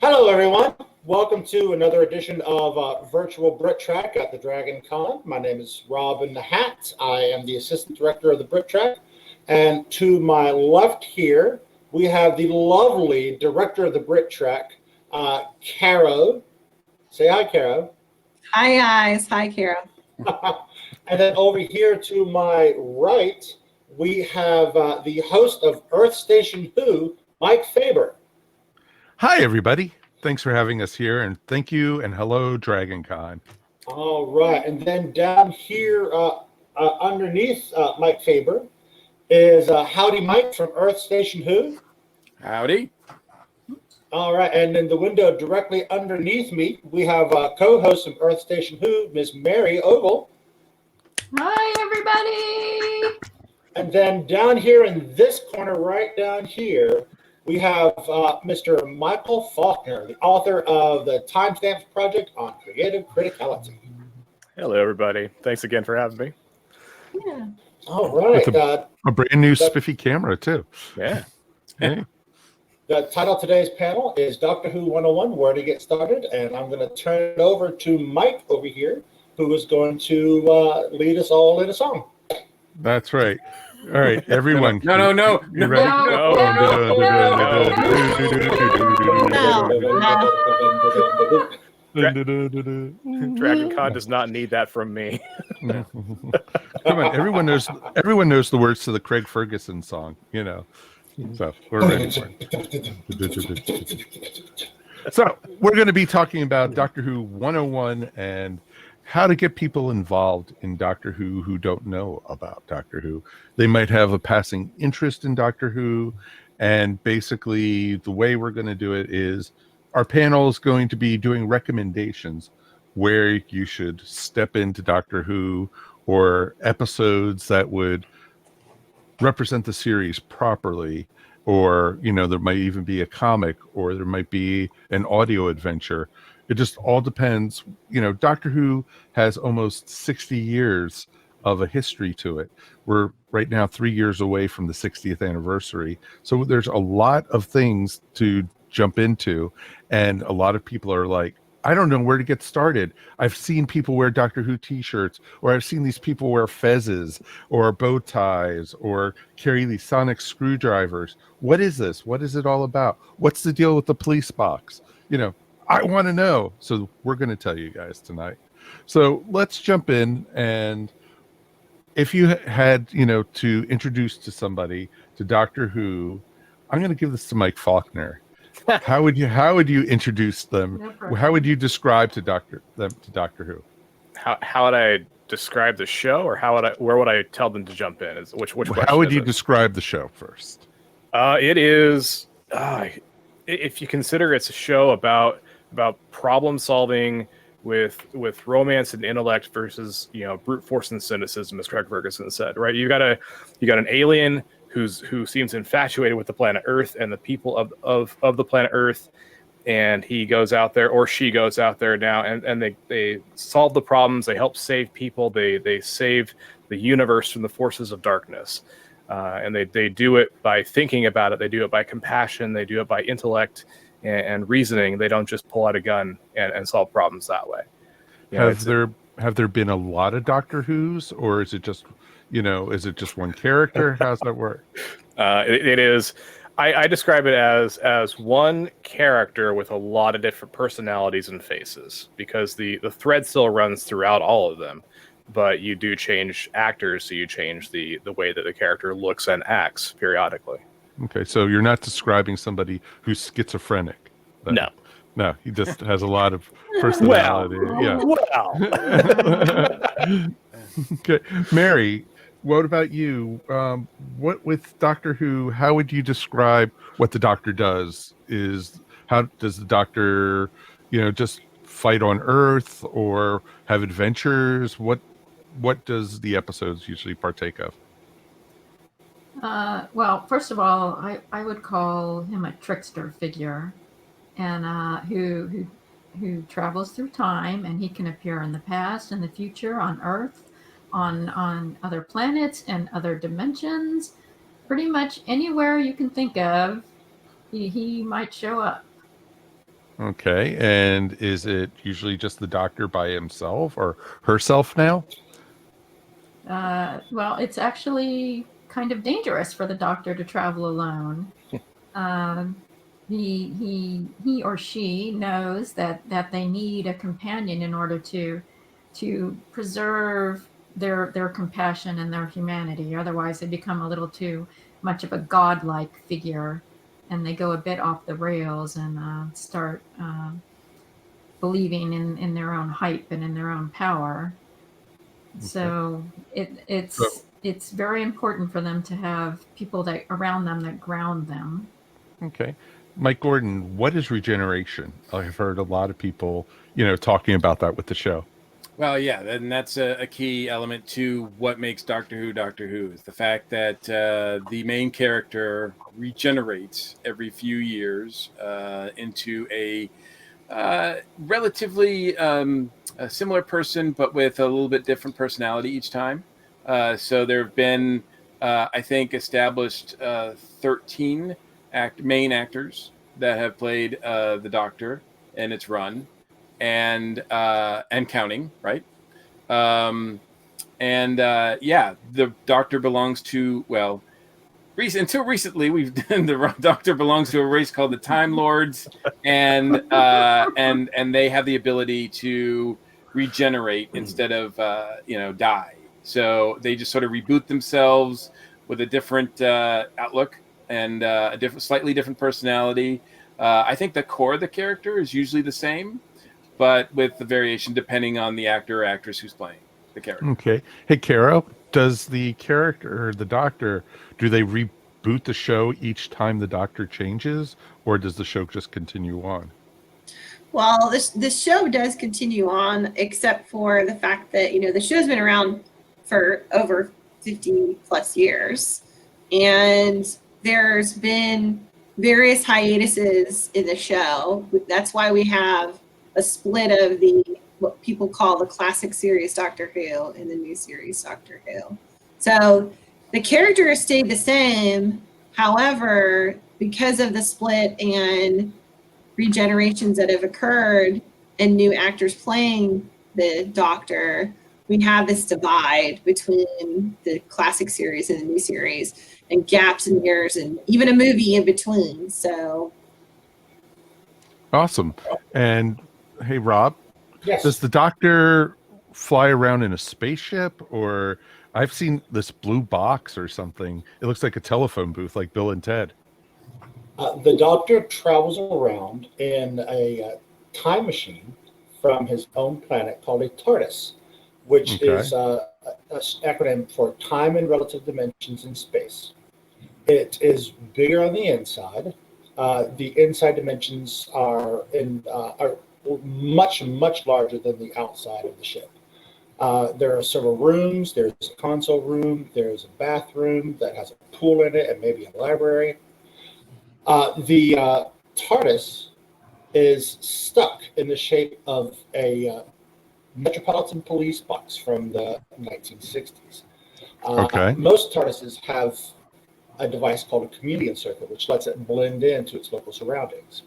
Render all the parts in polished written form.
Hello, everyone. Welcome to another edition of Virtual BritTrack at the Dragon Con. My name is Robin the Hat. I am the Assistant Director of the BritTrack. And to my left here, we have the lovely Director of the BritTrack, Caro. Say hi, Caro. Hi, guys. Hi, Caro. And then over here to my right, we have the host of Earth Station Who, Mike Faber. Hi, everybody. Thanks for having us here, and thank you, and hello, Dragon Con. All right, and then down here underneath Mike Faber is Howdy Mike from Earth Station Who. Howdy. All right, and in the window directly underneath me, we have co-host of Earth Station Who, Miss Mary Ogle. Hi, everybody. And then down here in this corner, right down here, we have Mr. Michael Faulkner, the author of the Timestamps Project on Creative Criticality. Hello, everybody. Thanks again for having me. Yeah. All right. With a brand new spiffy camera, too. Yeah. Hey. The title of today's panel is Doctor Who 101, Where to Get Started, and I'm going to turn it over to Mike over here, who is going to lead us all in a song. That's right. All right, everyone. No. You ready? Dragon Con does not need that from me. Come on, everyone knows the words to the Craig Ferguson song, you know. So we're ready for it. So we're going to be talking about Doctor Who 101 and how to get people involved in Doctor Who don't know about Doctor Who. They might have a passing interest in Doctor Who, and basically the way we're going to do it is our panel is going to be doing recommendations where you should step into Doctor Who or episodes that would represent the series properly, or there might even be a comic, or there might be an audio adventure. It just all depends. Doctor Who has almost 60 years of a history to it. We're right now 3 years away from the 60th anniversary. So there's a lot of things to jump into. And a lot of people are like, I don't know where to get started. I've seen people wear Doctor Who t-shirts, or I've seen these people wear fezzes or bow ties or carry these sonic screwdrivers. What is this? What is it all about? What's the deal with the police box? I want to know. So we're going to tell you guys tonight. So let's jump in. And if you had, to introduce to somebody to Doctor Who, I'm going to give this to Mike Faulkner. How would you introduce them? How would you describe to Doctor Who? How would I describe the show, or where would I tell them to jump in? Which How would you describe the show first? It is, if you consider it's a show about problem solving with romance and intellect versus brute force and cynicism, as Craig Ferguson said. Right? You got an alien who seems infatuated with the planet Earth and the people of the planet Earth, and he goes out there, or she goes out there now, and they solve the problems. They help save people. They save the universe from the forces of darkness, and they do it by thinking about it. They do it by compassion. They do it by intellect and reasoning. They don't just pull out a gun and solve problems that way. Have there been a lot of Doctor Who's, or is it just one character? How's that work? It is. I describe it as one character with a lot of different personalities and faces, because the thread still runs throughout all of them, but you do change actors, so you change the way that the character looks and acts periodically. Okay, so you're not describing somebody who's schizophrenic. No, he just has a lot of personality. Okay, Mary, what about you? What with Doctor Who? How would you describe what the Doctor does? How does the Doctor, just fight on Earth or have adventures? What does the episodes usually partake of? Well, first of all, I would call him a trickster figure, and who travels through time, and he can appear in the past and the future on Earth, on other planets and other dimensions. Pretty much anywhere you can think of, he might show up. Okay. And is it usually just the Doctor by himself or herself now? Well, it's actually kind of dangerous for the Doctor to travel alone. Um, he or she knows that they need a companion in order to preserve their compassion and their humanity. Otherwise, they become a little too much of a godlike figure, and they go a bit off the rails and start believing in their own hype and in their own power. So So, it's very important for them to have people that around them that ground them. okay. Mike Gordon, what is regeneration? I've heard a lot of people, talking about that with the show. Well, yeah, and that's a key element to what makes Doctor Who is the fact that the main character regenerates every few years into a relatively a similar person, but with a little bit different personality each time. So there have been, I think, established 13 main actors that have played the Doctor in its run, and counting, right? Yeah, the Doctor belongs to, well, until recently, we've done the Doctor belongs to a race called the Time Lords, and they have the ability to regenerate instead of die. So they just sort of reboot themselves with a different outlook and a slightly different personality. I think the core of the character is usually the same, but with the variation depending on the actor or actress who's playing the character. Okay. Hey, Caro, does the character or the Doctor, do they reboot the show each time the Doctor changes, or does the show just continue on? Well, this show does continue on, except for the fact that the show's been around for over 50 plus years, and there's been various hiatuses in the show. That's why we have a split of what people call the classic series Doctor Who and the new series Doctor Who. So the characters stayed the same. However, because of the split and regenerations that have occurred and new actors playing the Doctor, we have this divide between the classic series and the new series, and gaps in years, and even a movie in between. So Awesome. And hey, Rob, Yes. does the Doctor fly around in a spaceship, or I've seen this blue box or something. It looks like a telephone booth, like Bill and Ted. The Doctor travels around in a time machine from his own planet called a Tardis, which Okay. is an acronym for Time and Relative Dimensions in Space. It is bigger on the inside. The inside dimensions are much, much larger than the outside of the ship. There are several rooms. There's a console room. There's a bathroom that has a pool in it and maybe a library. The TARDIS is stuck in the shape of a Metropolitan Police box from the 1960s. Okay. Most TARDISes have a device called a chameleon circuit, which lets it blend into its local surroundings.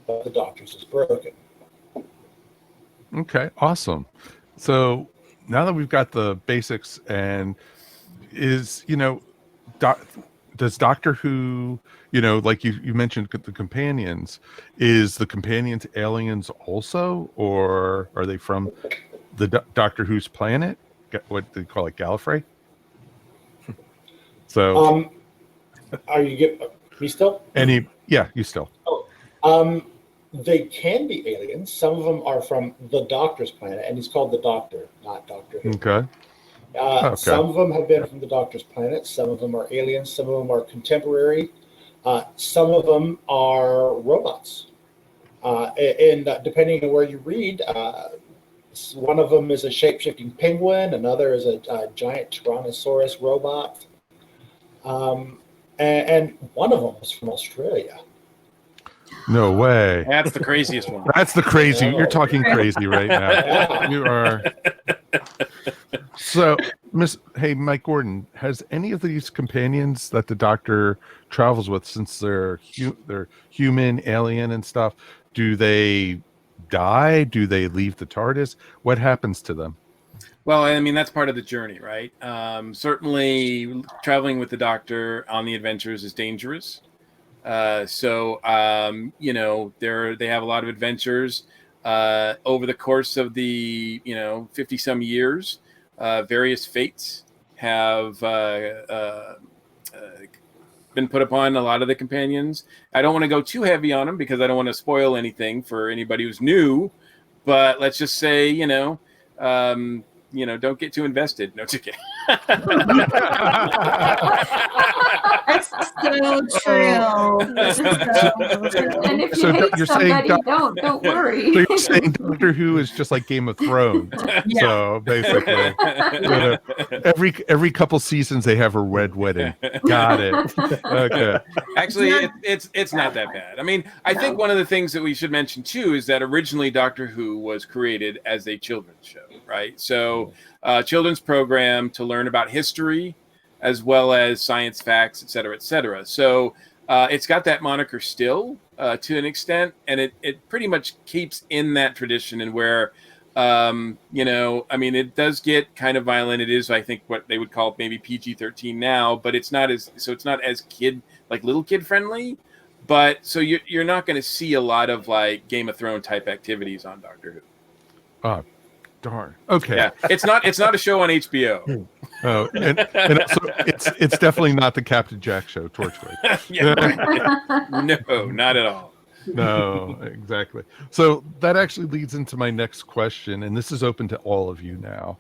But the Doctor's is broken. Okay, awesome. So now that we've got the basics, and does Doctor Who, like you mentioned the companions, is the companions aliens also, or are they from the Doctor Who's planet? What do they call it, Gallifrey? So, Are you me still? You still. They can be aliens. Some of them are from the Doctor's planet, and he's called the Doctor, not Doctor Who. Okay. Some of them have been from the Doctor's planet. Some of them are aliens. Some of them are contemporary. Some of them are robots. And depending on where you read, one of them is a shape-shifting penguin. Another is a giant Tyrannosaurus robot. And one of them is from Australia. No way. That's the craziest one. That's the crazy. You're talking crazy right now. Yeah. You are. So, Mike Gordon, has any of these companions that the Doctor travels with, since they're human, alien, and stuff, do they die? Do they leave the TARDIS? What happens to them? Well, I mean, that's part of the journey, right? Certainly, traveling with the Doctor on the adventures is dangerous. You know, they have a lot of adventures over the course of the 50 some years. Various fates have been put upon a lot of the companions. I don't want to go too heavy on them because I don't want to spoil anything for anybody who's new. But let's just say, don't get too invested. No, it's okay. That's so true. This is so true. And if you So hate you're saying somebody, don't worry. So you're saying Doctor Who is just like Game of Thrones. Yeah. So basically, every couple seasons they have a red wedding. Got it. Okay. Actually, it's not that bad. I mean, I think one of the things that we should mention too is that originally Doctor Who was created as a children's show, right? So, children's program to learn about history as well as science facts, et cetera, et cetera. So it's got that moniker still to an extent, and it pretty much keeps in that tradition, and where I mean, it does get kind of violent. It is, I think, what they would call maybe PG-13 now, but it's not as little kid friendly. But so you're not going to see a lot of like Game of Thrones type activities on Doctor Who. Oh, darn. Okay. Yeah, it's not a show on HBO. Oh, and also it's definitely not the Captain Jack show, Torchwood. Yeah, no, not at all. No, exactly. So that actually leads into my next question, and this is open to all of you now.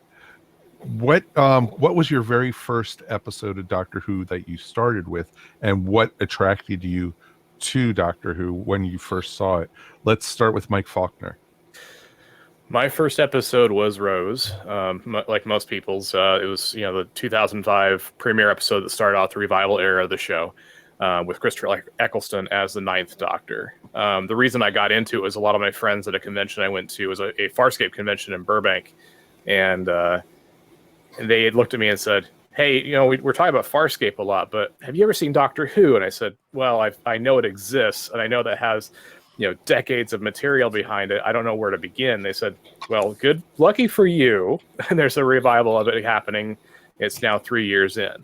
What was your very first episode of Doctor Who that you started with, and what attracted you to Doctor Who when you first saw it? Let's start with Mike Faulkner. My first episode was Rose, like most people's. It was, the 2005 premiere episode that started off the revival era of the show, with Christopher Eccleston as the Ninth Doctor. The reason I got into it was a lot of my friends at a convention I went to was a Farscape convention in Burbank, and they had looked at me and said, "Hey, we're talking about Farscape a lot, but have you ever seen Doctor Who?" And I said, "Well, I know it exists, and I know that has decades of material behind it. I don't know where to begin." They said, "Well, lucky for you." And there's a revival of it happening. It's now 3 years in.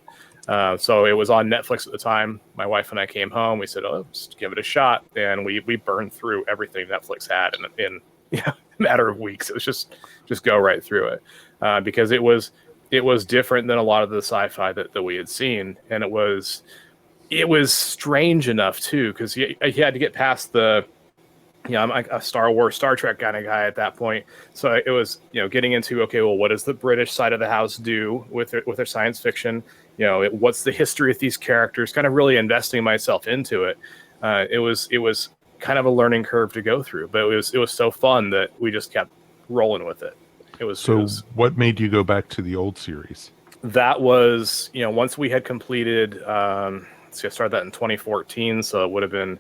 So it was on Netflix at the time. My wife and I came home. We said, let's give it a shot. And we burned through everything Netflix had in a matter of weeks. It was just go right through it. Because it was different than a lot of the sci-fi that we had seen. And it was strange enough too, because you had to get past the, I'm like a Star Wars, Star Trek kind of guy at that point. So it was, getting into, okay, well, what does the British side of the house do with their science fiction? What's the history of these characters? Kind of really investing myself into it. It was kind of a learning curve to go through, but it was so fun that we just kept rolling with it. What made you go back to the old series? That was, once we had completed, I started that in 2014, so it would have been,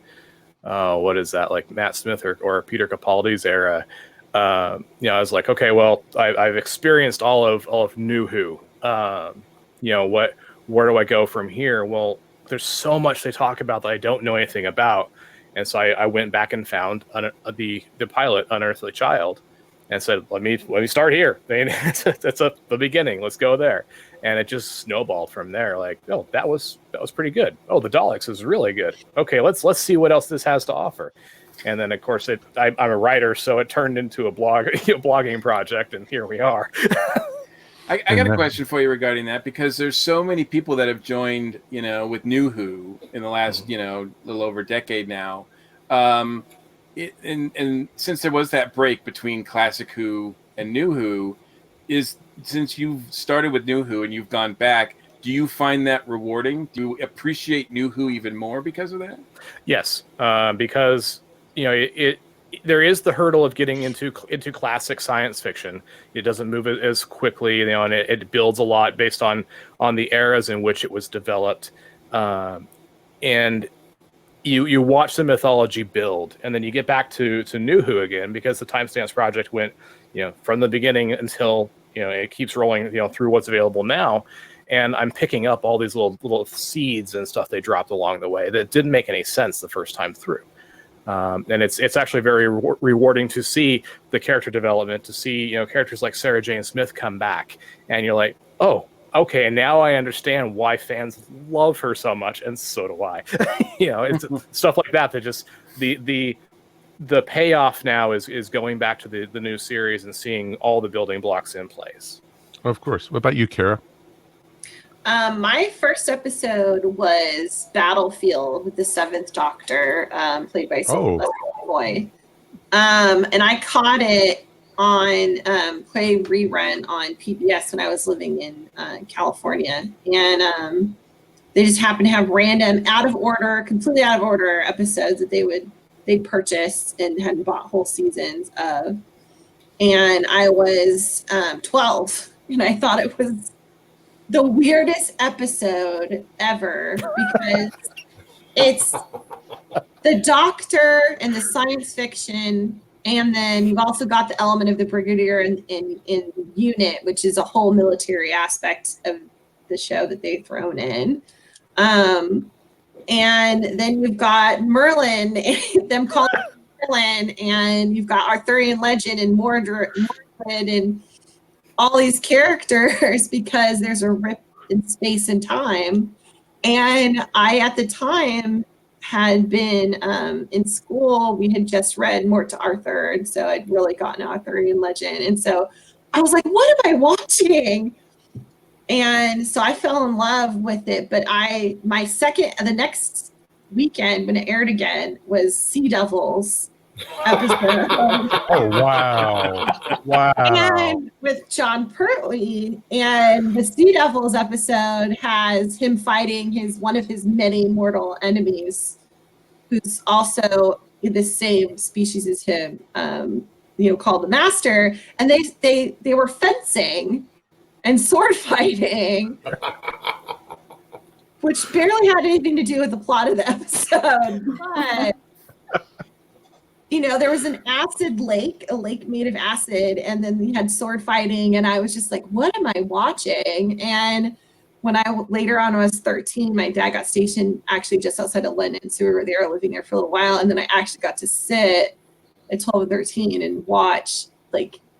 what is that, like Matt Smith or Peter Capaldi's era. I was like, okay, well, I've experienced all of New Who. Where do I go from here? Well, there's so much they talk about that I don't know anything about, and so I went back and found the pilot, Unearthly Child, and said, let me start here. That's the beginning. Let's go there. And it just snowballed from there. Like, oh, that was pretty good. Oh, the Daleks is really good. Okay, let's see what else this has to offer. And then, of course, I'm a writer, so it turned into a blogging project, and here we are. I got a question for you regarding that, because there's so many people that have joined, with New Who in the last, little over a decade now. And since there was that break between Classic Who and New Who, since you've started with New Who and you've gone back, do you find that rewarding? Do you appreciate New Who even more because of that? Yes, because there is the hurdle of getting into classic science fiction. It doesn't move as quickly, and it builds a lot based on the eras in which it was developed, and you watch the mythology build, and then you get back to New Who again, because the Timestamps project went from the beginning until it keeps rolling, through what's available now. And I'm picking up all these little seeds and stuff they dropped along the way that didn't make any sense the first time through. And it's actually very rewarding to see the character development, to see characters like Sarah Jane Smith come back, and you're like, oh, okay, and now I understand why fans love her so much, and so do I. It's stuff like that just the payoff now is going back to the new series and seeing all the building blocks in place. Of course. What about you, Kara? My first episode was Battlefield with the Seventh Doctor, played by Sylvester McCoy. And I caught it on play rerun on PBS when I was living in California. And they just happened to have random completely out of order episodes that they'd purchased and had bought whole seasons of. And I was 12, and I thought it was the weirdest episode ever, because it's the Doctor and the science fiction, and then you've also got the element of the Brigadier in unit, which is a whole military aspect of the show that they've thrown in. And then you've got Merlin, them calling Merlin, and you've got Arthurian legend and Mordred and all these characters, because there's a rip in space and time. And I, at the time, had been in school. We had just read Mort to Arthur, and so I'd really gotten Arthurian legend. And so I was like, what am I watching? And so I fell in love with it. But the next weekend when it aired again was Sea Devils episode. Oh, wow. Wow. And with John Pertwee, and the Sea Devils episode has him fighting one of his many mortal enemies, who's also the same species as him, called the Master. And they were fencing and sword fighting, which barely had anything to do with the plot of the episode. But there was an acid lake, a lake made of acid, and then we had sword fighting, and I was just like, what am I watching? And when later on, I was 13, my dad got stationed actually just outside of London, so we were there, living there for a little while, and then I actually got to sit at 12 and 13 and watch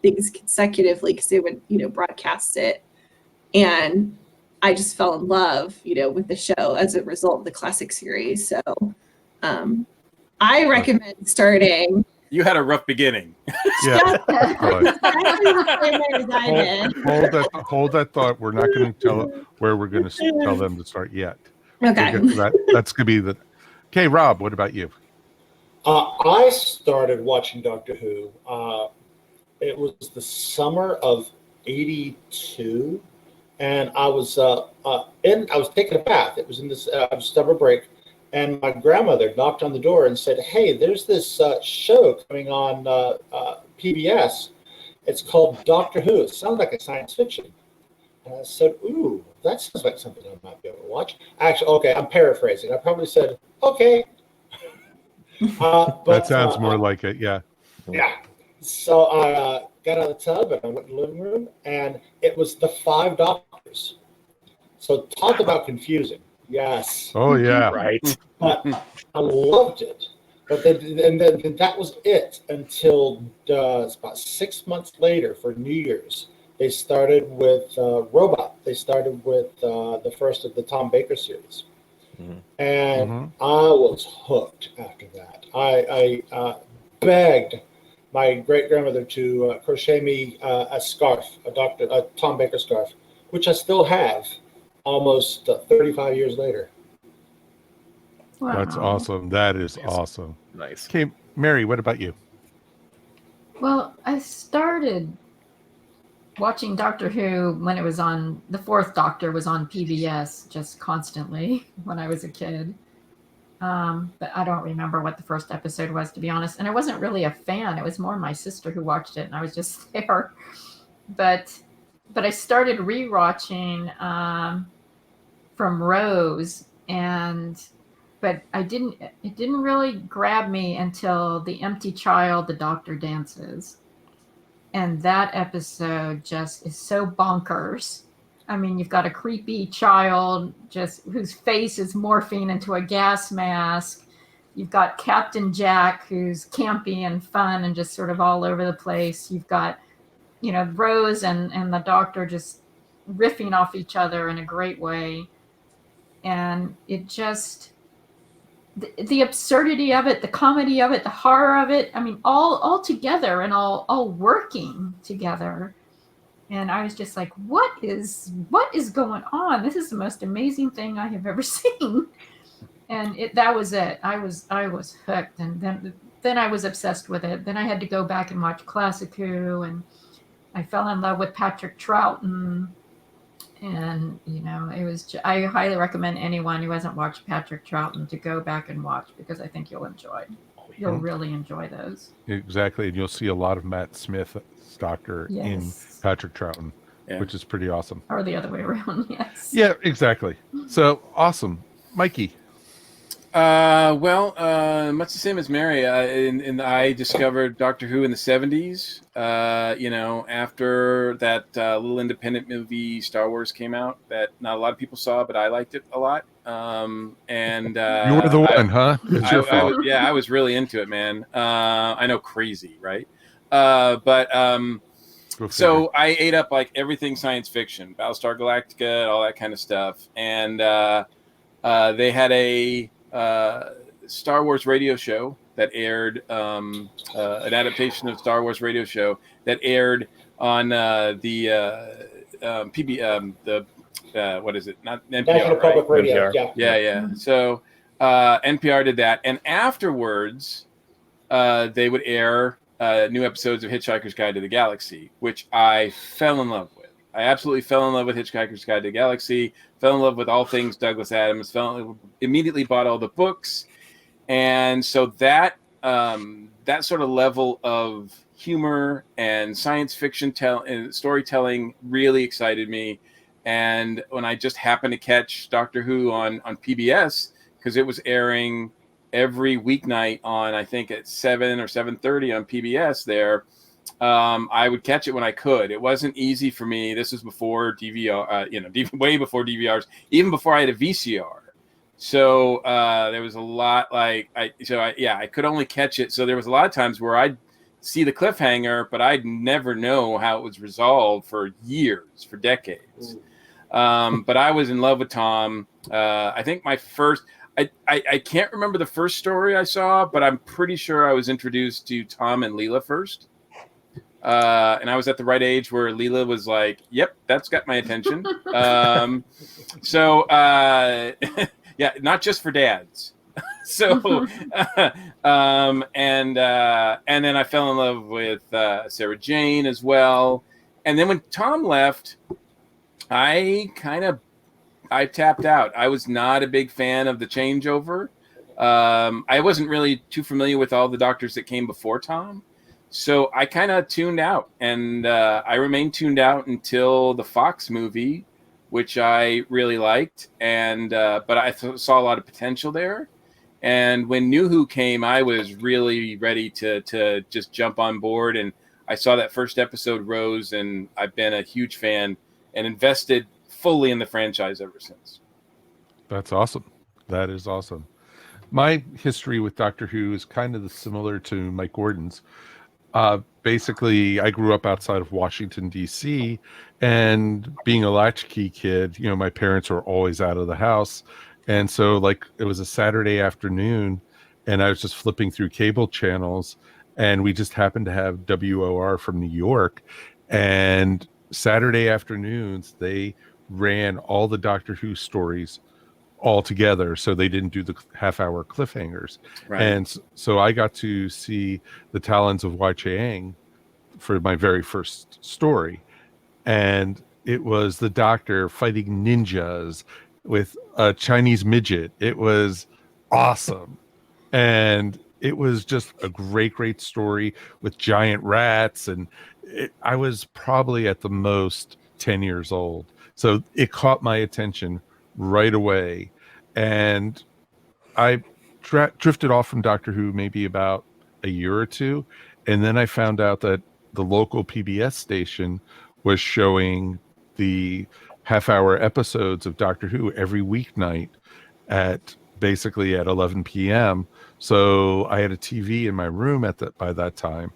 things consecutively, because they would, broadcast it. And I just fell in love, with the show as a result of the classic series. So I recommend starting. You had a rough beginning. Yeah. Hold Hold that thought. We're not going to tell where we're going to tell them to start yet. Okay. We'll get to that. That's going to be the. Okay, Rob, what about you? I started watching Doctor Who. It was the summer of '82, and I was taking a bath. It was in this summer break, and my grandmother knocked on the door and said, "Hey, there's this show coming on PBS. It's called Doctor Who. It sounds like a science fiction." And I said, "Ooh, that sounds like something I might be able to watch." Actually, okay, I'm paraphrasing. I probably said, "Okay." But, that sounds more like it, yeah. Yeah. So I got out of the tub and I went to the living room, and it was the 5 Doctors. So talk about confusing. Yes. Oh, yeah. Right. But I loved it. But then that was it until about 6 months later for New Year's. They started with Robot. They started with the first of the Tom Baker series. And I was hooked after that. I begged my great grandmother to crochet me a scarf, a Tom Baker scarf, which I still have almost 35 years later. Wow. That's awesome. That is awesome. Nice. Okay, Mary, what about you? Well, I started watching Doctor Who when it was on, the 4th Doctor was on PBS just constantly when I was a kid. But I don't remember what the first episode was, to be honest. And I wasn't really a fan. It was more my sister who watched it, and I was just there. But I started rewatching from Rose, but it didn't really grab me until The Empty Child, The Doctor Dances. And that episode just is so bonkers. I mean, you've got a creepy child just whose face is morphing into a gas mask. You've got Captain Jack, who's campy and fun and just sort of all over the place. You've got, Rose and the Doctor just riffing off each other in a great way. And it just, the absurdity of it, the comedy of it, the horror of it, I mean, all together and all working together. And I was just like, what is going on? This is the most amazing thing I have ever seen. And that was it. I was hooked. And then I was obsessed with it. Then I had to go back and watch Classic Who, and I fell in love with Patrick Troughton. And, it was, I highly recommend anyone who hasn't watched Patrick Troughton to go back and watch, because I think you'll enjoy. You'll really enjoy those. Exactly. And you'll see a lot of Matt Smith's Doctor in Patrick Troughton, which is pretty awesome. Or the other way around, yes. Yeah, exactly. So awesome. Mikey. Much the same as Mary. And I discovered Doctor Who in the 70s. After that little independent movie Star Wars came out that not a lot of people saw, but I liked it a lot. You were the one, huh? It's your fault. I was really into it, man. I know, crazy, right? So I ate up like everything science fiction, Battlestar Galactica, all that kind of stuff, and they had a Star Wars radio show that aired, an adaptation of Star Wars radio show that aired on what is it? Not NPR, National Public Radio. NPR. Yeah. So NPR did that, and afterwards, they would air new episodes of Hitchhiker's Guide to the Galaxy, which I fell in love with. I absolutely fell in love with Hitchhiker's Guide to the Galaxy, fell in love with all things Douglas Adams, immediately bought all the books. And so that sort of level of humor and science fiction storytelling really excited me. And when I just happened to catch Doctor Who on PBS, because it was airing every weeknight on, I think at 7 or 7:30 on PBS there, I would catch it when I could. It wasn't easy for me. This was before DVR, way before DVRs, even before I had a VCR. So there was a lot I could only catch it. So there was a lot of times where I'd see the cliffhanger, but I'd never know how it was resolved for years, for decades. But I was in love with Tom. I think my first, I can't remember the first story I saw, but I'm pretty sure I was introduced to Tom and Leela first. And I was at the right age where Leela was like, yep, that's got my attention. Yeah, not just for dads. So, and then I fell in love with Sarah Jane as well. And then when Tom left, I tapped out. I was not a big fan of the changeover. I wasn't really too familiar with all the doctors that came before Tom. So I kind of tuned out, and I remained tuned out until the Fox movie, which I really liked, and but I saw a lot of potential there. And when New Who came, I was really ready to just jump on board, and I saw that first episode, Rose, and I've been a huge fan and invested fully in the franchise ever since. That's awesome. That is awesome. My history with Doctor Who is kind of similar to Mike Gordon's. Basically, I grew up outside of Washington, D.C., and being a latchkey kid, my parents were always out of the house. And so, it was a Saturday afternoon, and I was just flipping through cable channels, and we just happened to have WOR from New York. And Saturday afternoons, they ran all the Doctor Who stories all together, so they didn't do the half-hour cliffhangers. Right. And so I got to see the Talons of Wai-Chiang for my very first story, and it was the Doctor fighting ninjas with a Chinese midget. It was awesome, and it was just a great story with giant rats, and I was probably at the most 10 years old, so it caught my attention right away. And I drifted off from Doctor Who maybe about a year or two, and then I found out that the local PBS station was showing the half-hour episodes of Doctor Who every weeknight at basically at 11 p.m. So I had a TV in my room by that time,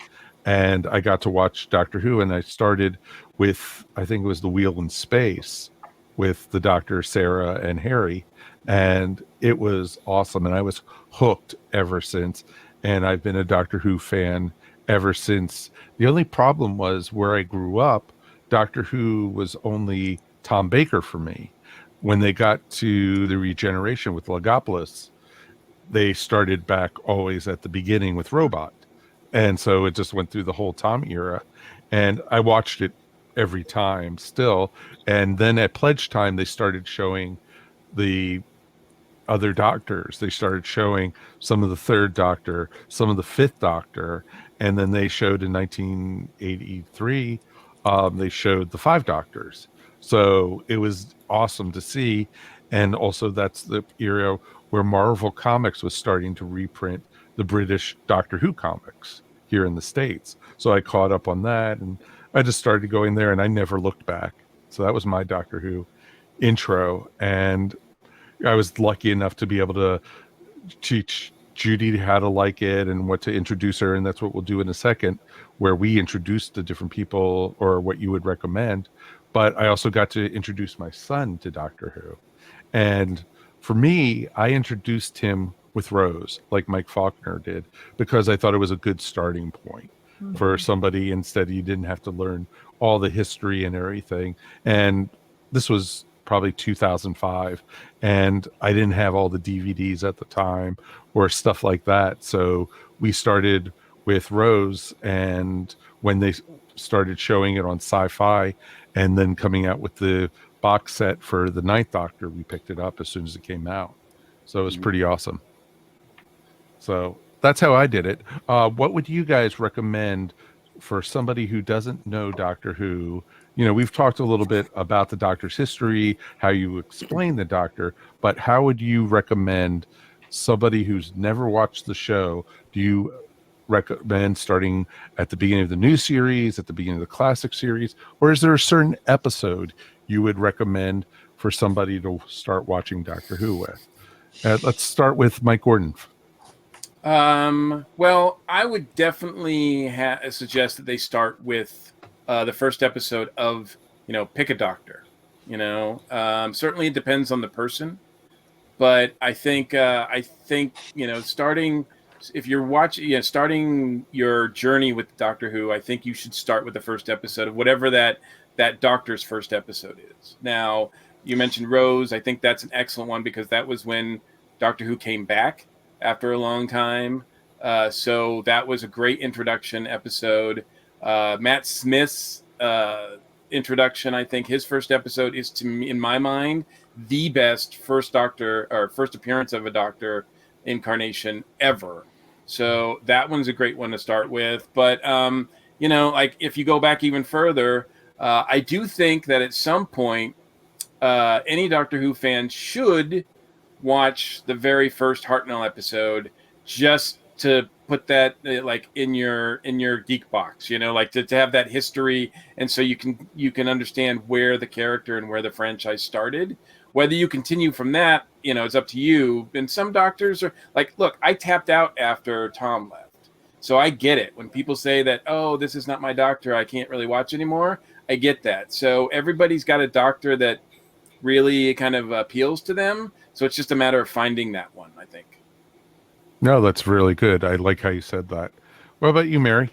and I got to watch Doctor Who. And I started with, I think it was The Wheel in Space, with the Doctor, Sarah, and Harry, and it was awesome. And I was hooked ever since. And I've been a Doctor Who fan ever since. The only problem was where I grew up, Doctor Who was only Tom Baker for me. When they got to the Regeneration with Logopolis, they started back always at the beginning with Robot. And so it just went through the whole Tom era. And I watched it every time still. And then at Pledge Time, they started showing the other Doctors. They started showing some of the Third Doctor, some of the Fifth Doctor. And then they showed in 1983, they showed the Five Doctors. So it was awesome to see. And also that's the era where Marvel Comics was starting to reprint the British Doctor Who comics here in the States. So I caught up on that, and I just started going there, and I never looked back. So that was my Doctor Who intro. And I was lucky enough to be able to teach Judy how to like it and what to introduce her. And that's what we'll do in a second, where we introduce the different people or what you would recommend. But I also got to introduce my son to Doctor Who. And for me, I introduced him with Rose, like Mike Faulkner did, because I thought it was a good starting point for somebody. Instead, you didn't have to learn all the history and everything. And this was probably 2005, and I didn't have all the DVDs at the time or stuff like that. So we started with Rose, and when they started showing it on Sci-Fi and then coming out with the box set for the Ninth Doctor, we picked it up as soon as it came out. So it was pretty awesome. So that's how I did it. What would you guys recommend for somebody who doesn't know Doctor Who? You know, we've talked a little bit about the Doctor's history, how you explain the Doctor, but how would you recommend somebody who's never watched the show? Do you recommend starting at the beginning of the new series, at the beginning of the classic series, or is there a certain episode you would recommend for somebody to start watching Doctor Who with? Let's start with Mike Gordon. Well, I would definitely suggest that they start with the first episode of, Pick a Doctor. Certainly it depends on the person, but I think starting, if you're watching, starting your journey with Doctor Who, I think you should start with the first episode of whatever that Doctor's first episode is. Now, you mentioned Rose. I think that's an excellent one because that was when Doctor Who came back after a long time. So that was a great introduction episode. Matt Smith's introduction, I think his first episode is, to me, in my mind, the best first Doctor or first appearance of a Doctor incarnation ever. So that one's a great one to start with. But, like if you go back even further, I do think that at some point, any Doctor Who fan should watch the very first Hartnell episode just to put that like in your geek box, like to have that history, and so you can understand where the character and where the franchise started. Whether you continue from that, it's up to you. And some Doctors are like, look, I tapped out after Tom left, so I get it when people say that, oh, this is not my Doctor, I can't really watch anymore. I get that. So everybody's got a Doctor that really kind of appeals to them. So it's just a matter of finding that one, I think. No, that's really good. I like how you said that. What about you, Mary?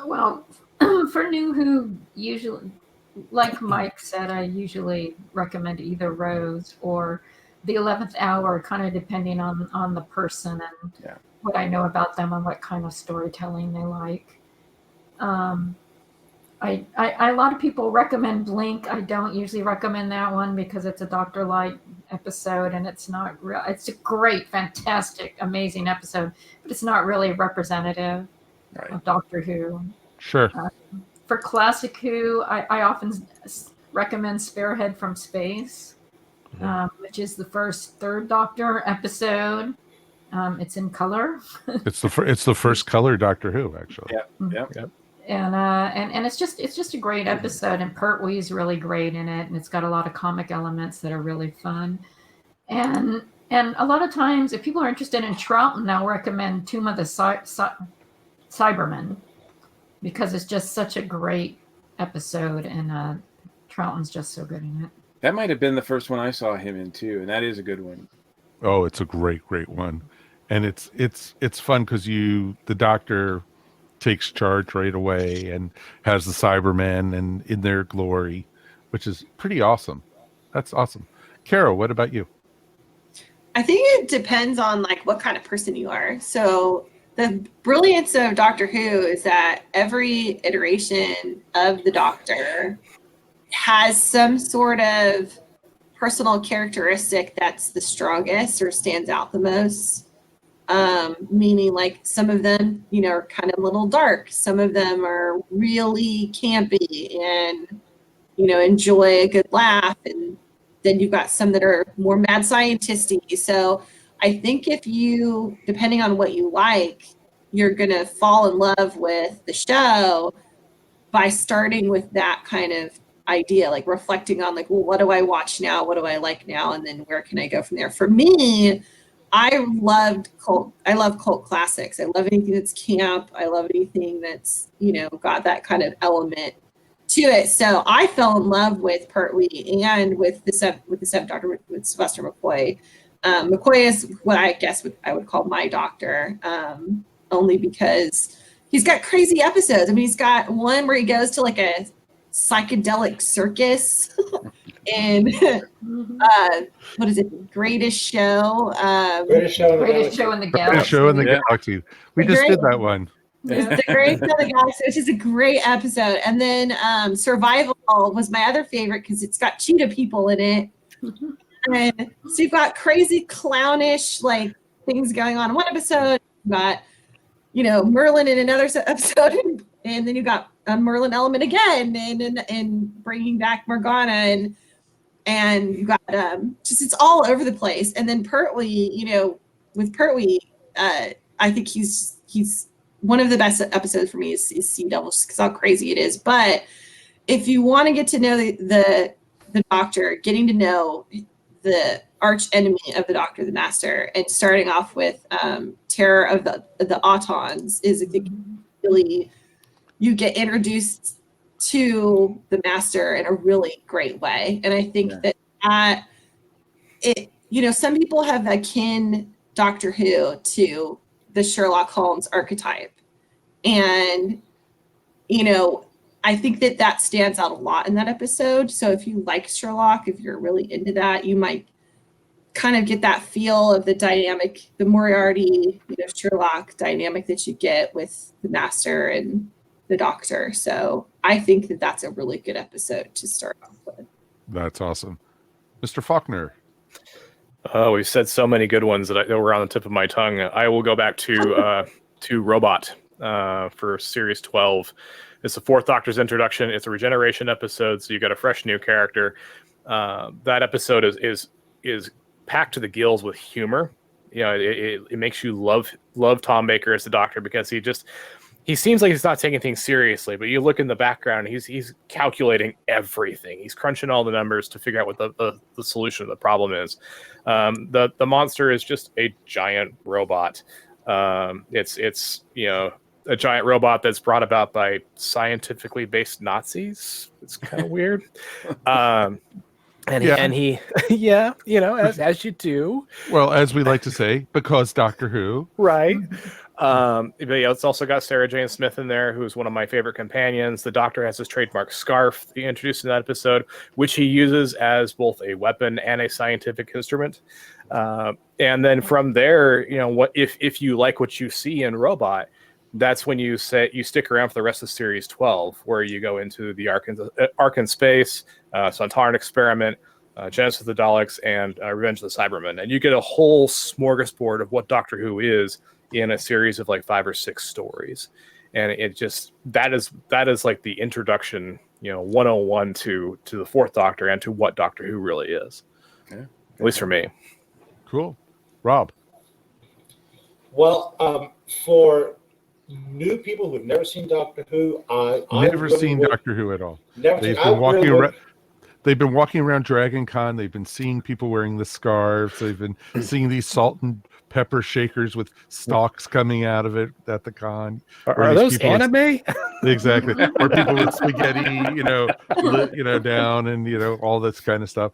Well, for new Who, usually, like Mike said, I usually recommend either Rose or the 11th Hour, kind of depending on the person and what I know about them and what kind of storytelling they like. A lot of people recommend Blink. I don't usually recommend that one because it's a Dr. Light episode and it's not real. It's a great, fantastic, amazing episode, but it's not really representative of Doctor Who. Sure. For classic Who, I often recommend Spearhead from Space, which is the first Third Doctor episode. And It's in color. It's the first color Doctor Who, actually. Yeah. And it's just a great episode, and Pertwee's really great in it, and it's got a lot of comic elements that are really fun. And a lot of times, if people are interested in Troughton, I'll recommend Tomb of the Cybermen, because it's just such a great episode, and Troughton's just so good in it. That might have been the first one I saw him in too, and that is a good one. Oh, it's a great one, and it's fun because the Doctor takes charge right away and has the Cybermen and in their glory, which is pretty awesome. That's awesome. Carol, what about you? I think it depends on like what kind of person you are. So the brilliance of Doctor Who is that every iteration of the Doctor has some sort of personal characteristic that's the strongest or stands out the most. Meaning like some of them, are kind of a little dark. Some of them are really campy and, enjoy a good laugh. And then you've got some that are more mad scientist-y. So I think if you, depending on what you like, you're going to fall in love with the show by starting with that kind of idea, like reflecting on like, well, what do I watch now? What do I like now? And then where can I go from there? For me, I love cult classics. I love anything that's camp. I love anything that's, got that kind of element to it. So I fell in love with Pertwee and with the Seventh Doctor with Sylvester McCoy. McCoy is what I guess I would call my Doctor, only because he's got crazy episodes. I mean, he's got one where he goes to like a psychedelic circus and what is it? Greatest Show. Greatest show in the Greatest galaxy. show in the Greatest galaxy. show in the galaxy. We just did that one. The Greatest Show in the Galaxy, which is a great episode. And then Survival was my other favorite because it's got cheetah people in it. And so you've got crazy clownish like things going on in one episode. You've got, Merlin in another episode, and then you got a Merlin element again, and bringing back Morgana, and you got just it's all over the place. And then Pertwee, with Pertwee, I think he's one of the best episodes for me is Sea Devils because how crazy it is. But if you want to get to know the Doctor, getting to know the arch enemy of the Doctor, the Master, and starting off with Terror of the Autons is, I think, really you get introduced to the Master in a really great way. And I think that it, some people have akin Doctor Who to the Sherlock Holmes archetype. And, I think that stands out a lot in that episode. So if you like Sherlock, if you're really into that, you might kind of get that feel of the dynamic, the Moriarty, Sherlock dynamic that you get with the Master and the Doctor. So I think that's a really good episode to start off with. That's awesome. Mr. Faulkner. Oh, we've said so many good ones that were on the tip of my tongue. I will go back to Robot for Series 12. It's the Fourth Doctor's introduction. It's a Regeneration episode, so you got a fresh new character. That episode is packed to the gills with humor. It makes you love Tom Baker as the Doctor because he seems like he's not taking things seriously, but you look in the background, he's calculating everything. He's crunching all the numbers to figure out what the solution to the problem is. The monster is just a giant robot. It's a giant robot that's brought about by scientifically based Nazis. It's kind of weird. And he as you do. Well, as we like to say, because Doctor Who. Right. But it's also got Sarah Jane Smith in there, who's one of my favorite companions. The Doctor has his trademark scarf he introduced in that episode, which he uses as both a weapon and a scientific instrument. And then from there, what if you like what you see in Robot, that's when you stick around for the rest of Series 12, where you go into the Ark in Space, Sontaran Experiment, Genesis of the Daleks, and Revenge of the Cybermen. And you get a whole smorgasbord of what Doctor Who is in a series of like 5 or 6 stories. And it just, that is like the introduction, 101 to the Fourth Doctor and to what Doctor Who really is. Yeah. At least for me. Cool. Rob. Well, for new people who've never seen Doctor Who, I Never really seen would- Doctor Who at all. Never They've seen. I been walking really would- around. They've been walking around Dragon Con. They've been seeing people wearing the scarves. They've been seeing these salt and pepper shakers with stalks coming out of it at the con. Are these those people with- anime? Exactly. Or people with spaghetti, down and, all this kind of stuff.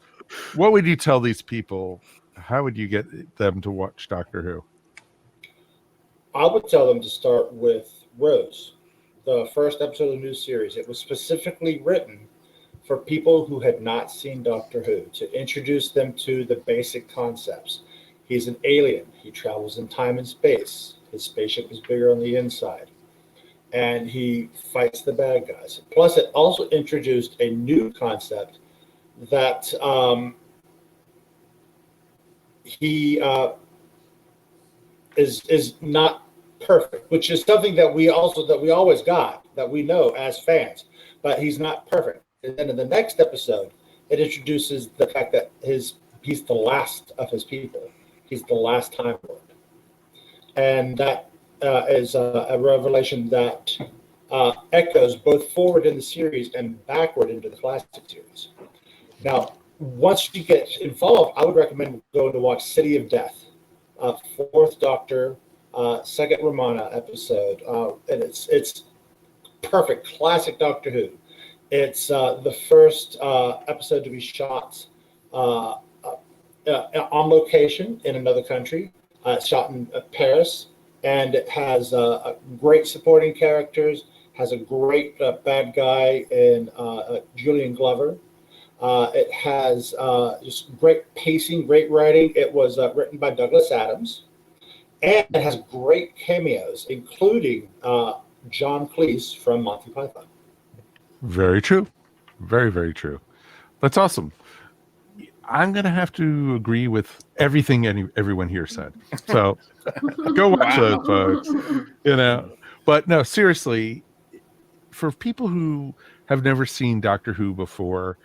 What would you tell these people? How would you get them to watch Doctor Who? I would tell them to start with Rose, the first episode of the new series. It was specifically written for people who had not seen Doctor Who, to introduce them to the basic concepts. He's an alien. He travels in time and space. His spaceship is bigger on the inside. And he fights the bad guys. Plus, it also introduced a new concept that he is not perfect, which is something that we always got, that we know as fans, but he's not perfect. And then in the next episode, it introduces the fact that he's the last of his people. He's the last Time Lord. And that is a revelation that echoes both forward in the series and backward into the classic series. Now, once you get involved, I would recommend going to watch City of Death, Fourth Doctor, second Romana episode, and it's perfect, classic Doctor Who. It's the first episode to be shot on location in another country, shot in Paris, and it has great supporting characters, has a great bad guy in Julian Glover. It has just great pacing, great writing. It was written by Douglas Adams, and it has great cameos, including John Cleese from Monty Python. Very true. Very, very true. That's awesome. I'm going to have to agree with everything everyone here said. So go watch those, folks. But no, seriously, for people who have never seen Doctor Who before,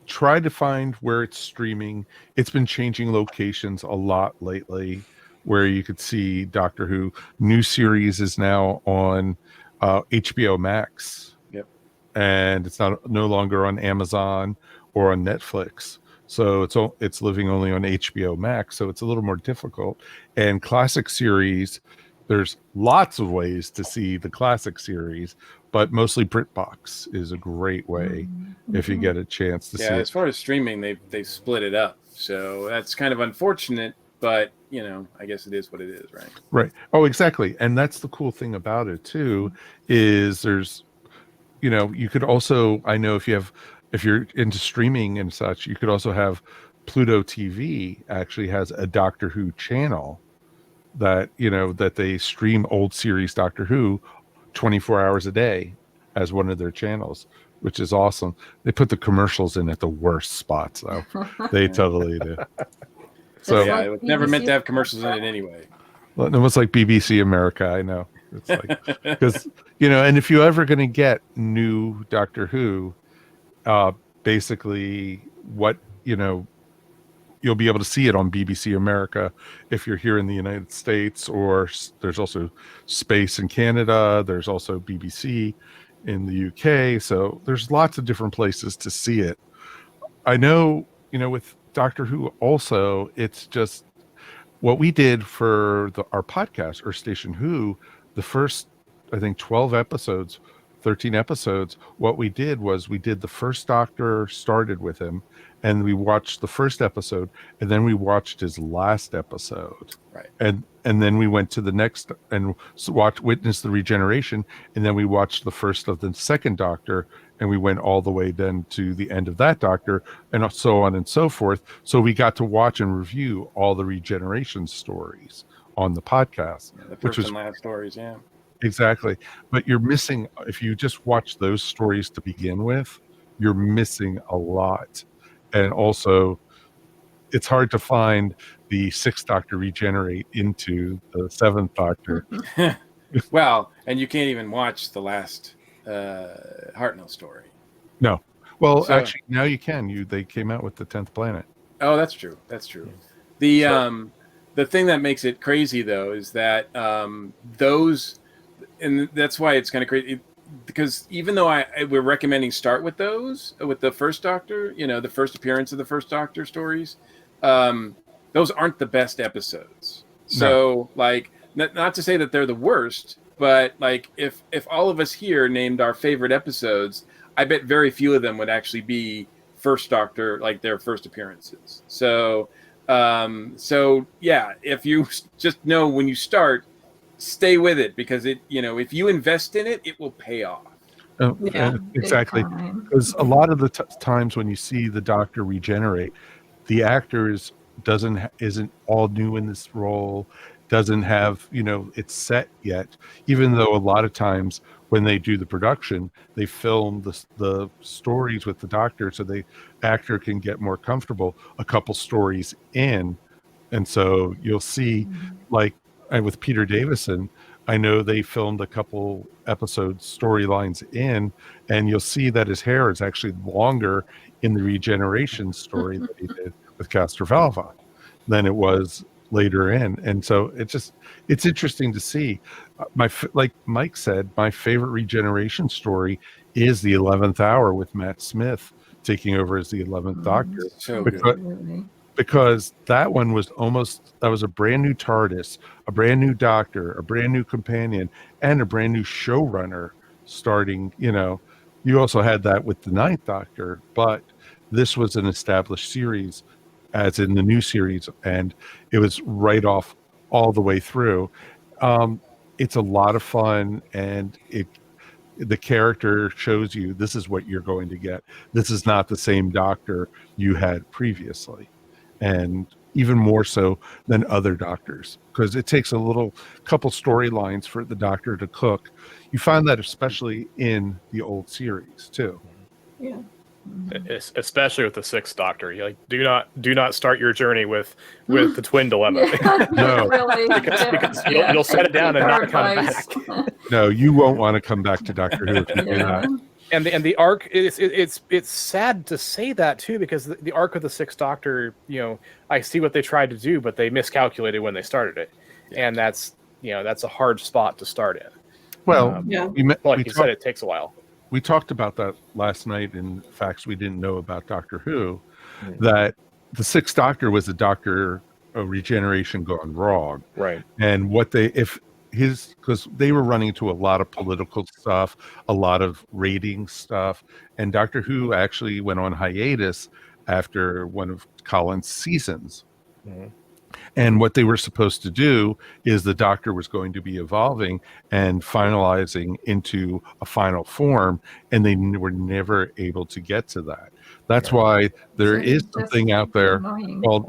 try to find where it's streaming. It's been changing locations a lot lately where you could see Doctor Who. New series is now on HBO Max. And it's no longer on Amazon or on Netflix. So it's living only on HBO Max. So it's a little more difficult. And classic series, there's lots of ways to see the classic series, but mostly BritBox is a great way if you get a chance to see it. As far as streaming, they split it up. So that's kind of unfortunate, but I guess it is what it is, right? Right. Oh, exactly. And that's the cool thing about it too, is there's you could also, I know if you're into streaming and such, you could also have Pluto TV actually has a Doctor Who channel that, that they stream old series Doctor Who 24 hours a day as one of their channels, which is awesome. They put the commercials in at the worst spots though. They totally do. So yeah, it was never meant to have commercials in it anyway. Well, it was like BBC America, I know. It's like, because, and if you're ever going to get new Doctor Who, basically what, you'll be able to see it on BBC America if you're here in the United States, or there's also Space in Canada. There's also BBC in the UK. So there's lots of different places to see it. I know, with Doctor Who also, it's just what we did for our podcast, Earth Station Who, the first, I think, 12 episodes, 13 episodes, what we did was we did the first Doctor, started with him, and we watched the first episode, and then we watched his last episode. Right. And then we went to the next and witnessed the regeneration, and then we watched the first of the second Doctor, and we went all the way then to the end of that Doctor, and so on and so forth. So we got to watch and review all the regeneration stories on the podcast, The first and last stories, yeah. Exactly. But you're missing, if you just watch those stories to begin with, you're missing a lot. And also, it's hard to find the sixth Doctor regenerate into the seventh Doctor. Well, and you can't even watch the last Hartnell story. No. Well, So- actually, now you can. They came out with the 10th planet. Oh, that's true. That's true. The the thing that makes it crazy though is that those, and that's why it's kind of crazy. Because even though we're recommending start with those, with the first Doctor, the first appearance of the first Doctor stories, those aren't the best episodes. So, like, not to say that they're the worst, but like, if all of us here named our favorite episodes, I bet very few of them would actually be first Doctor, like their first appearances. So yeah, if you just know when you start, stay with it, because if you invest in it, it will pay off. Yeah, Exactly. big time. Because a lot of the times when you see the Doctor regenerate, the actor isn't all new in this role, doesn't have it's set yet. Even though a lot of times when they do the production, they film the stories with the Doctor, so the actor can get more comfortable a couple stories in, and so you'll see, like, and with Peter Davison, I know they filmed a couple episodes storylines in, and you'll see that his hair is actually longer in the Regeneration story that he did with Castrovalva than it was later in. And so it's interesting to see. Like Mike said, my favorite Regeneration story is the 11th Hour with Matt Smith taking over as the 11th Doctor. So Because that one was a brand new TARDIS, a brand new Doctor, a brand new companion, and a brand new showrunner starting. You also had that with the Ninth Doctor, but this was an established series, as in the new series, and it was right off all the way through. It's a lot of fun, and the character shows you this is what you're going to get. This is not the same Doctor you had previously. And even more so than other Doctors, because it takes a couple storylines for the Doctor to cook. You find that especially in the old series too. Yeah. Especially with the Sixth Doctor. You do not start your journey with the twin dilemma. Yeah, No. really. because you'll set it down and not come back. No, you won't want to come back to Doctor Who if you do that. And the arc, it's sad to say that too, because the arc of the Sixth Doctor, I see what they tried to do, but they miscalculated when they started it, and that's a hard spot to start in. Well, like you said, it takes a while. We talked about that last night in Facts We Didn't Know About Doctor Who, that the Sixth Doctor was a Doctor of Regeneration gone wrong, right? And because they were running into a lot of political stuff, a lot of rating stuff, and Doctor Who actually went on hiatus after one of Colin's seasons. And what they were supposed to do is the Doctor was going to be evolving and finalizing into a final form, and they were never able to get to that. That's why there is something out there called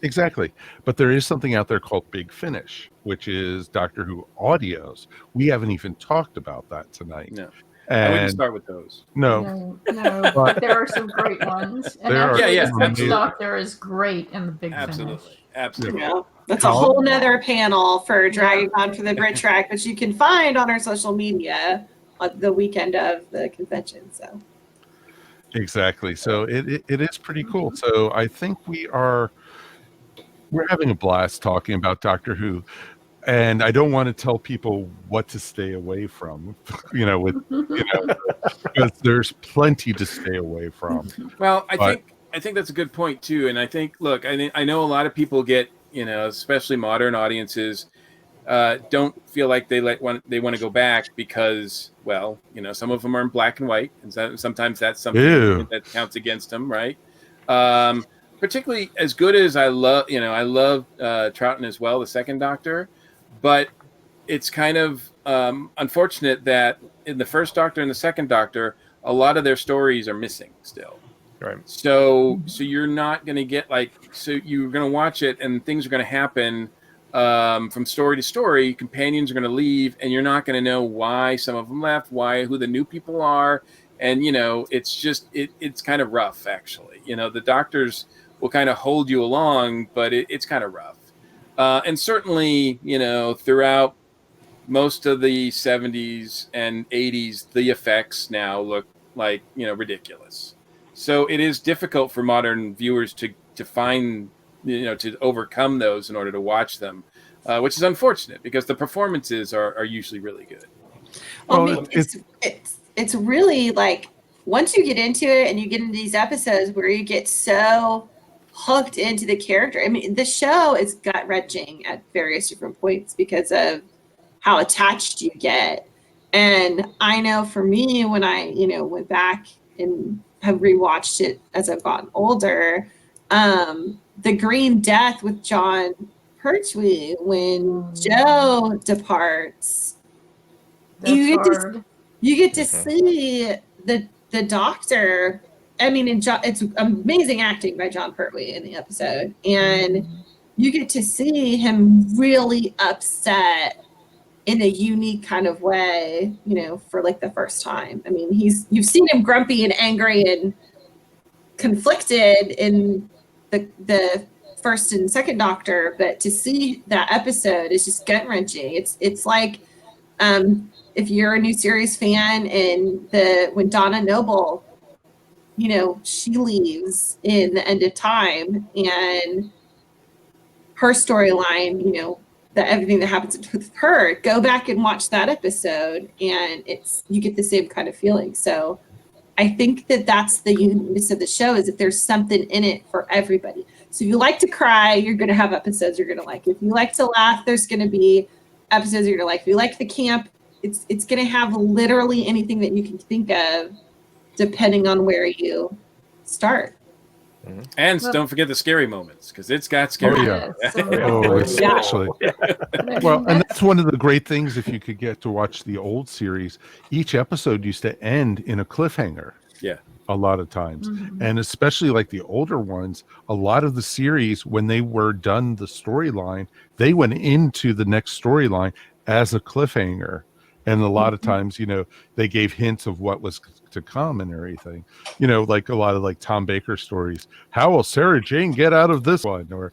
Exactly. But there is something out there called Big Finish, which is Doctor Who audios. We haven't even talked about that tonight. No. And I wouldn't start with those. No, but there are some great ones. And the Sixth Doctor is great in the Big Finish. Absolutely. Yeah. That's a whole nother panel for Dragon Con for the BritTrack, which you can find on our social media on the weekend of the convention. So exactly. So it is pretty cool. So I think we're having a blast talking about Doctor Who, and I don't want to tell people what to stay away from, because there's plenty to stay away from. Well, I think that's a good point too. And I think, look, I know a lot of people get, especially modern audiences, don't feel like they want to go back because, well, some of them are in black and white, and sometimes that's something that counts against them, right? Particularly as good as I love Troughton as well, the Second Doctor, but it's kind of unfortunate that in the First Doctor and the Second Doctor, a lot of their stories are missing still. Right. So you're not going to get you're going to watch it and things are going to happen from story to story. Companions are going to leave, and you're not going to know why some of them left, who the new people are, and it's just it's kind of rough actually. The Doctors will kind of hold you along, but it's kind of rough. And certainly, throughout most of the 70s and 80s, the effects now look like, ridiculous. So it is difficult for modern viewers to find, to overcome those in order to watch them, which is unfortunate because the performances are usually really good. Well, Well, it's really like once you get into it and you get into these episodes where you get so hooked into the character. I mean, the show is gut-wrenching at various different points because of how attached you get. And I know for me, when I, went back and have rewatched it as I've gotten older, the Green Death with John Pertwee, when Joe departs, That's you hard. get to see the doctor. I mean, it's amazing acting by John Pertwee in the episode, and you get to see him really upset in a unique kind of way, for like the first time. I mean, you've seen him grumpy and angry and conflicted in the first and second Doctor, but to see that episode is just gut wrenching. It's like if you're a new series fan and when Donna Noble, she leaves in the end of time and her storyline, everything that happens with her, go back and watch that episode and you get the same kind of feeling. So I think that's the uniqueness of the show, is that there's something in it for everybody. So if you like to cry, you're going to have episodes you're going to like. If you like to laugh, there's going to be episodes you're going to like. If you like the camp, it's going to have literally anything that you can think of, depending on where you start. And don't forget the scary moments, because it's got scary. Oh, yeah. So Especially. Well, and that's one of the great things, if you could get to watch the old series, each episode used to end in a cliffhanger. Yeah. A lot of times. And especially like the older ones, a lot of the series, when they were done the storyline, they went into the next storyline as a cliffhanger. And a lot of times, they gave hints of what was to come and everything. Like a lot of like Tom Baker stories. How will Sarah Jane get out of this one? Or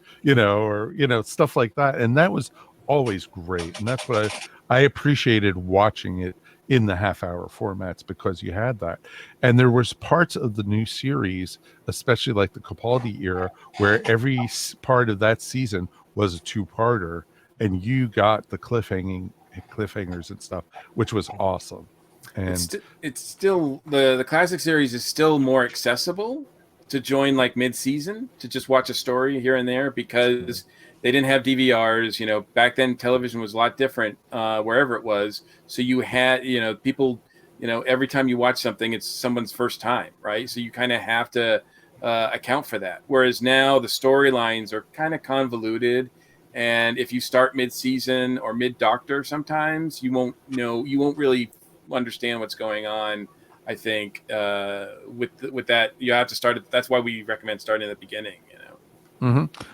stuff like that. And that was always great. And that's what I appreciated watching it in the half-hour formats, because you had that. And there was parts of the new series, especially like the Capaldi era, where every part of that season was a two-parter, and you got the cliffhangers and stuff, which was awesome. And it's still the classic series is still more accessible to join like mid-season, to just watch a story here and there, because they didn't have DVRs. Back then television was a lot different wherever it was. So you had, people, every time you watch something, it's someone's first time, right? So you kind of have to account for that. Whereas now the storylines are kind of convoluted. And if you start mid-season or mid-Doctor, sometimes you won't really understand what's going on. I think with that, you have to start. That's why we recommend starting at the beginning.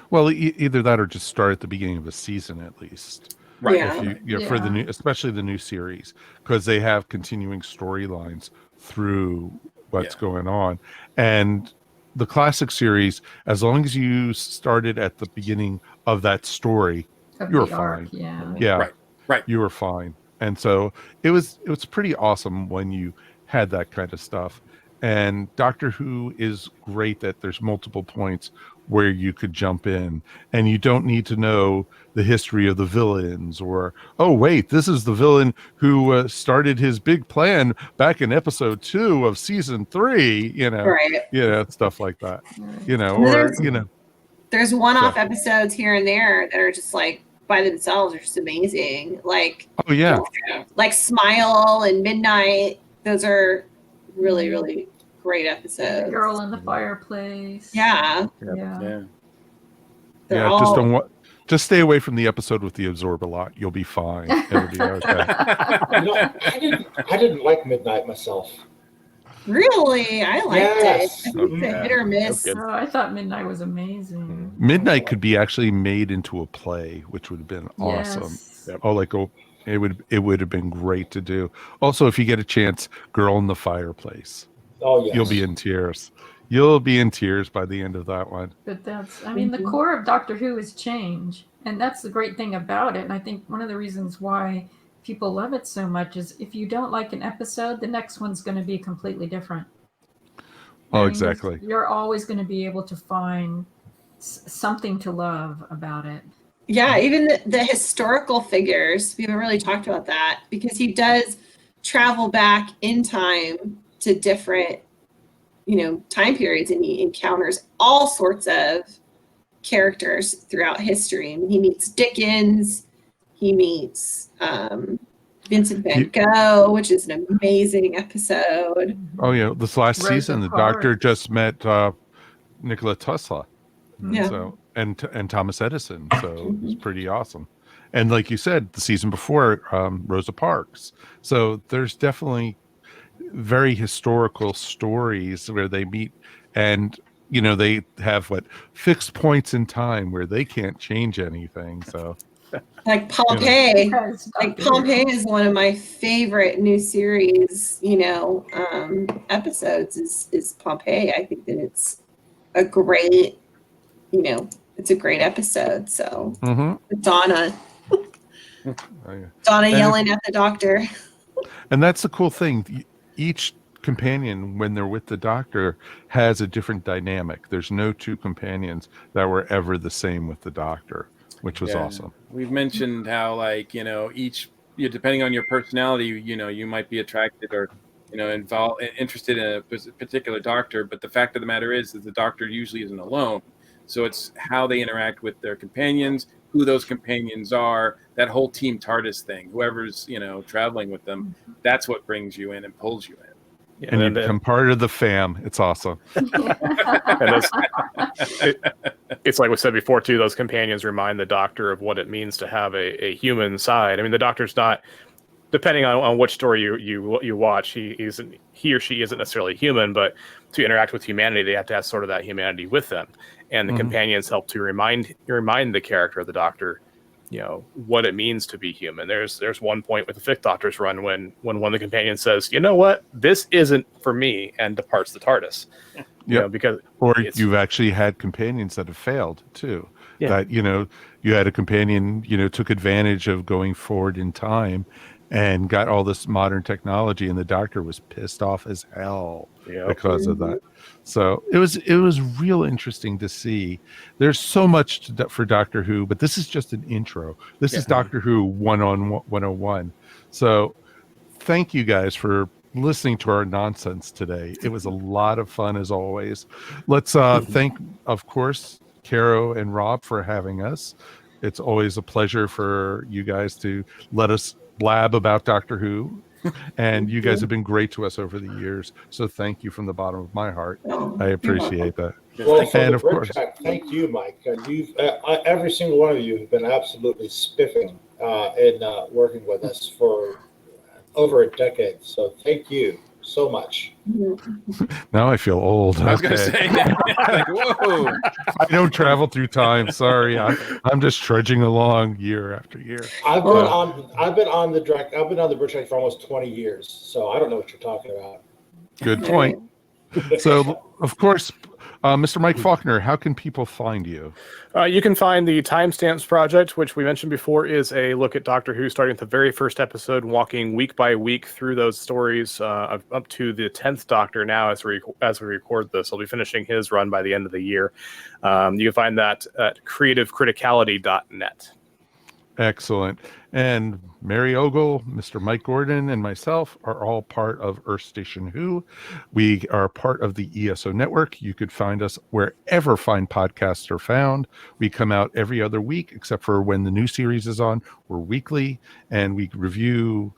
Well, either that or just start at the beginning of a season at least. Right. Yeah. For the new, especially the new series, because they have continuing storylines through what's going on. And the classic series, as long as you started at the beginning of that story, you're fine. Yeah. Right. You were fine. And so it was pretty awesome when you had that kind of stuff. And Doctor Who is great that there's multiple points where you could jump in, and you don't need to know the history of the villains, or, oh, wait, this is the villain who started his big plan back in episode 2 of season 3, stuff like that, There's one-off episodes here and there that are just like by themselves are just amazing. Like, oh yeah, like Smile and Midnight. Those are really, really great episodes. Girl in the Fireplace. Yeah. Just stay away from the episode with the Absorb-A-Lot. You'll be fine. It'll be okay. I didn't like Midnight myself. Really? I liked it. I think it's a hit or miss. Oh, I thought Midnight was amazing. Midnight could be actually made into a play, which would have been awesome. Yes. It would have been great to do. Also, if you get a chance, Girl in the Fireplace. Oh yes. You'll be in tears. You'll be in tears by the end of that one. But the core of Doctor Who is change. And that's the great thing about it. And I think one of the reasons why people love it so much is if you don't like an episode, the next one's going to be completely different. Oh, exactly. You're always going to be able to find something to love about it. Yeah, even the historical figures, we haven't really talked about that, because he does travel back in time to different, time periods, and he encounters all sorts of characters throughout history. I mean, he meets Dickens, he meets Vincent van Gogh, which is an amazing episode. Oh yeah, this last Rosa season, the Parks. Doctor just met Nikola Tesla, Yeah. so and Thomas Edison. So it was pretty awesome. And like you said, the season before, Rosa Parks. So there's definitely very historical stories where they meet, and they have fixed points in time where they can't change anything. So Like Pompeii. Yes, Like Dr. Who. Pompeii is one of my favorite new series, episodes is Pompeii. I think that it's a great, it's a great episode. So Donna Oh, yeah. And yelling at the Doctor. And that's the cool thing. Each companion, when they're with the Doctor, has a different dynamic. There's no two companions that were ever the same with the Doctor, which was awesome. We've mentioned how, each, depending on your personality, you might be attracted or, interested in a particular Doctor. But the fact of the matter is that the Doctor usually isn't alone. So it's how they interact with their companions, who those companions are, that whole Team Tardis thing, whoever's, traveling with them, that's what brings you in and pulls you in. Yeah, And you become part of the fam. It's awesome. It's like we said before too, those companions remind the Doctor of what it means to have a human side. I mean, the Doctor's not, depending on which story you watch, he or she isn't necessarily human, but to interact with humanity, they have to have sort of that humanity with them. And the companions help to remind the character of the Doctor, what it means to be human. There's one point with the Fifth Doctor's run when one of the companions says, "You know what? This isn't for me," and departs the TARDIS. Because you've actually had companions that have failed too. Yeah. That you had a companion took advantage of going forward in time and got all this modern technology, and the Doctor was pissed off as hell because of that. So it was real interesting to see. There's so much for Doctor Who, but this is just an intro. This is Doctor Who 101. So thank you guys for listening to our nonsense today. It was a lot of fun as always. Let's thank, of course, Caro and Rob for having us. It's always a pleasure for you guys to let us blab about Doctor Who. And you guys have been great to us over the years. So thank you from the bottom of my heart. I appreciate that. Well, And of course, thank you, Mike. You've every single one of you have been absolutely spiffing in working with us for over a decade. So thank you so much. now I feel old. I was going to say that. Whoa. I don't travel through time. Sorry, I'm just trudging along year after year. I've been on the BritTrack for almost 20 years, so I don't know what you're talking about. Good point. So, of course, Mr. Mike Faulkner, how can people find you? You can find the Timestamps Project, which we mentioned before is a look at Doctor Who, starting with the very first episode, walking week by week through those stories up to the 10th Doctor now as we record this. I'll be finishing his run by the end of the year. You can find that at creativecriticality.net. Excellent. And Mary Ogle, Mr. Mike Gordon, and myself are all part of Earth Station Who. We are part of the ESO network. You could find us wherever fine podcasts are found. We come out every other week, except for when the new series is on. We're weekly, and we review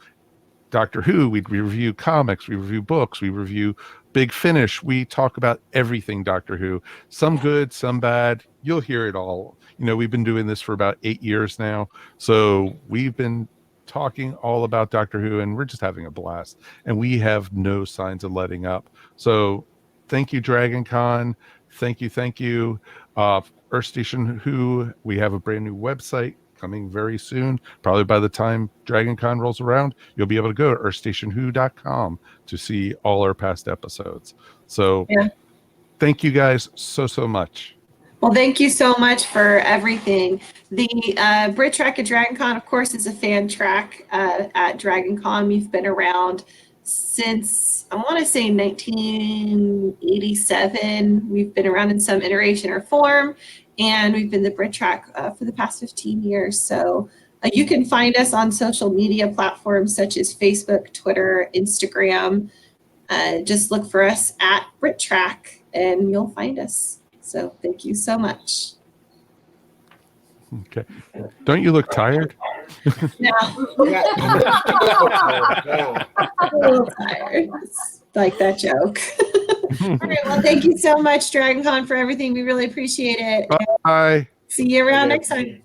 Doctor Who. We review comics. We review books. We review Big Finish. We talk about everything Doctor Who. Some good, some bad. You'll hear it all. We've been doing this for about 8 years now. So we've been talking all about Doctor Who, and we're just having a blast. And we have no signs of letting up. So thank you, Dragon Con. Thank you. Earth Station Who, we have a brand new website coming very soon. Probably by the time Dragon Con rolls around, you'll be able to go to earthstationwho.com to see all our past episodes. So thank you guys so much. Well, thank you so much for everything. The BritTrack at Dragon Con, of course, is a fan track at Dragon Con. We've been around since, I want to say, 1987. We've been around in some iteration or form. and we've been the BritTrack for the past 15 years. So you can find us on social media platforms such as Facebook, Twitter, Instagram. Just look for us at BritTrack and you'll find us. So thank you so much. Okay. Don't you look tired? No, Yeah. Yeah. I'm a little tired. It's like that joke. All right, well, thank you so much, DragonCon, for everything. We really appreciate it. Bye. See you around next time.